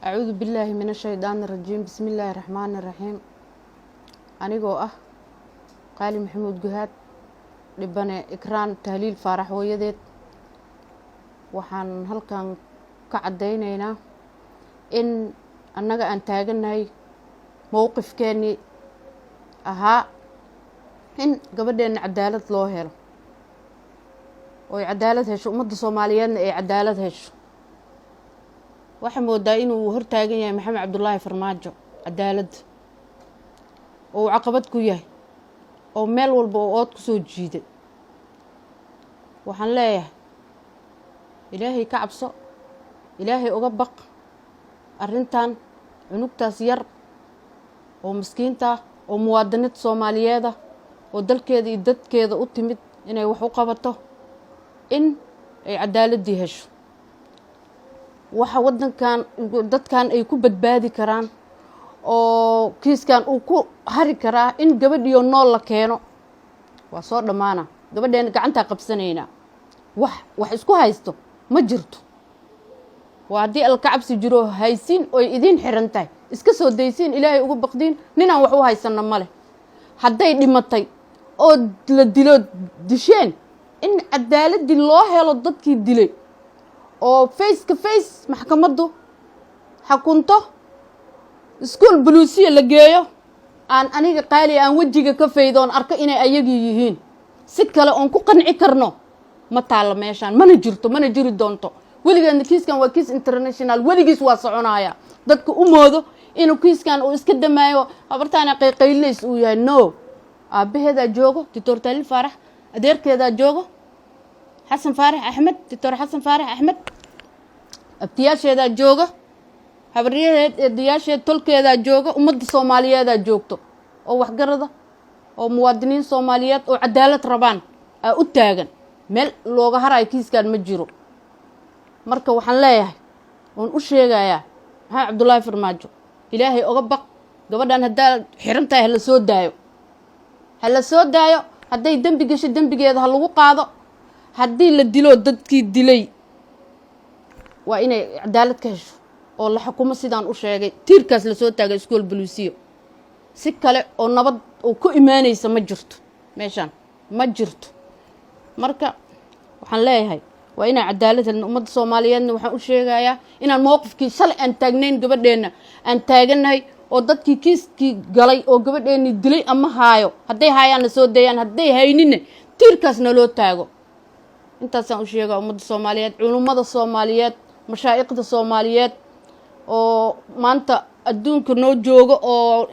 أعوذ بالله من الشيطان الرجيم. بسم الله الرحمن الرحيم. أنيقو قالي محمود جهاد لبني إكران تهليل فارح ويديد وحان هلكان كعدينينا إن أننا أنتاجناي موقف كاني إن قبل عدالة لوهر وعدالة هش ومد الصوماليين عدالة هش waxaa moodaa inuu hor taagan yahay maxamed cabdullaahi farmaajo cadaalad oo caqabad ku yahay oo meel walba oo ood ku soo jiiday. waxaan leeyahay ilaahay ka cabso, ilaahay uga baq arrintan cunugtaas yar oo miskiinta oo muwaadinad Soomaaliyeed oo dalkeeda iyo dadkeeda u timid inay wax u qabato in ay cadaaladii hesho. waxa wadankan dadkan ay ku badbaadi karaan oo kiiskan uu ku hari karaa in gabadhiyo nool la keeno waa soo dhamaana. gabadheena gacanta qabsanayna wax isku haysto ma jirto. waa hadii alka cabsi jiro haysin oo idin xiran tahay iska soo daysiin, ilaahay ugu baqdiin, ninaan wax u haysana male. hadday dhimatay oo la dilo disheen in cadaaladii loo helo dadkii dilay oo face ka face maxkamaddu xakunto iskuul buluusiya la geeyo aan aniga qaali aan wajiga ka faydoon arka inay ayagii yihiin si kale oon ku qanci karno ma taalo meeshaan, mana jirto, mana jiri doonto. weligeedna kiiskan waa kiis international, weligiis waa soconaya. dadka u moodo inuu kiiskan uu iska damaayo habartaana qayqayleys uu yahay. no, aabaheedaa joogo Dr. Tahliil Faarax, adeerkeedaa joogo حسن فارح أحمد، دكتور حسن فارح أحمد، ابتياشة ذا جوجا، حبرية دياشة تلك ذا جوجا، ومد الصومالية ذا جوجتو، أو وحجرده، أو موادنين صوماليات، أو عدالة ربان، أتاجن، مل لوجا هراي كيس كان متجرو، مركب وحنلايه، ونقشية جاية، ها عبد الله فرماجو، إلهي أغبق، قبل أن هدا حرمته هلا سود دايو، هلا سود دايو، هدا يدم بيجيش الدم بيجي هذا هلو قاضي. haddii la dilo dadkii dilay waa inay cadaalad ka hesho oo la xukumo sidaan u sheegay. tiirkaas la soo taagay iskuul buluusiyo si kale oo nabad oo ku imaanaysa ma jirto meeshaan, ma jirto. marka waxaan leeyahay waa inay cadaalad helno. ummadda Soomaaliyeedna waxaan u sheegayaa inaan mowqifkii shalay aan taagnayn gabadheena aan taaganahay oo dadkii kiiskii galay oo gabadheeni dilay ama haayo hadday haayaan la soo dayaan, hadday hayninna tiirkaasna loo taago. intaasaan u sheegaa ummadda Soomaaliyeed, culummada Soomaaliyeed, mashaayikhda Soomaaliyeed oo maanta adduunka noo joogo oo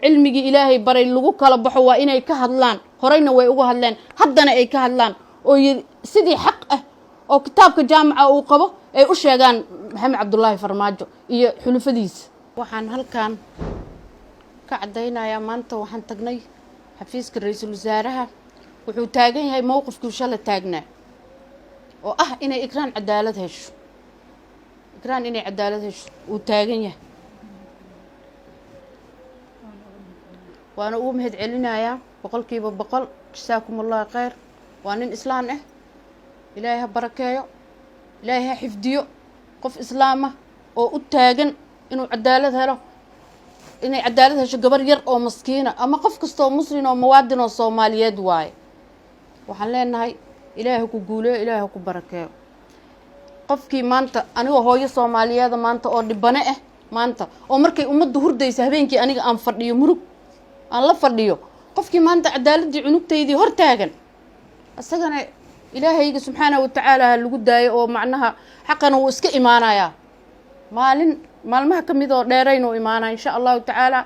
cilmigii ilaahay baray lagu kala baxo waa inay ka hadlaan. horeyna way uga hadleen, haddana ay ka hadlaan oo sidii xaq ah oo kitaabka jaamaca uu qabo ay u sheegaan maxamed cabdullaahi farmaajo iyo xulufadiisa. waxaan halkan ka cadaynayaa maanta waxaan tagnay xafiiska ra'iisul wasaaraha. wuxuu taagan yahay mowqifkii shalay taagnaa oo inay ikraan cadaalad hesho. ikraan inay cadaalad hesho uu taagan yahay. waana ugu mahad celinayaa 100% jasaakumullahu khayr. waa nin islaan ah, ilaahay ha barakeeyo, ilaahay ha xifdiyo. qof islaam ah oo u taagan inuu cadaalad helo, inay cadaalad hesho gabar yar oo maskiina ama qof kastoo muslim oo muwaadin oo Soomaaliyeed waaye. waxaan leenahay ilaahay ku guuleeyo, ilaahay ku barakeeyo. qofkii maanta aniga hooyo Soomaaliyeed maanta oo dhibane ah maanta oo markay ummaddu hurdaysa habeenkii aniga aan fadhiyo murug aan la fadhiyo, qofkii maanta cadaaladii cunugtaydii hor taagan asagana ilaahayga subxaanahu wa tacaala lagu daayo oo macnaha xaqana uu iska imaanayaa. maalmaha ka mid oo dheerayn uu imaanaa insha allahu tacaala.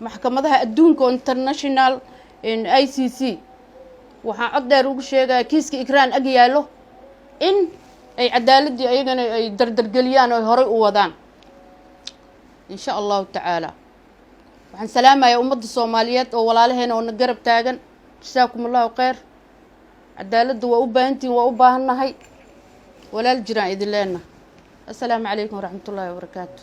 maxkamadaha adduunka oo international ICC waxaan cod dheer ugu sheegaa kiiska ikraan ag yaallo in ay cadaaladii ayagana ay dardargeliyaan oo horey u wadaan insha allahu tacaala. waxaan salaamayaa ummadda Soomaaliyeed oo walaalaheena oo na garab taagan. jasaakumullahu khayr. cadaaladda waa u baahantiin, waa u baahannahay. walaal jiraan idin leenahay. assalaamu calaykum waraxmatullaahi wabarakaatu.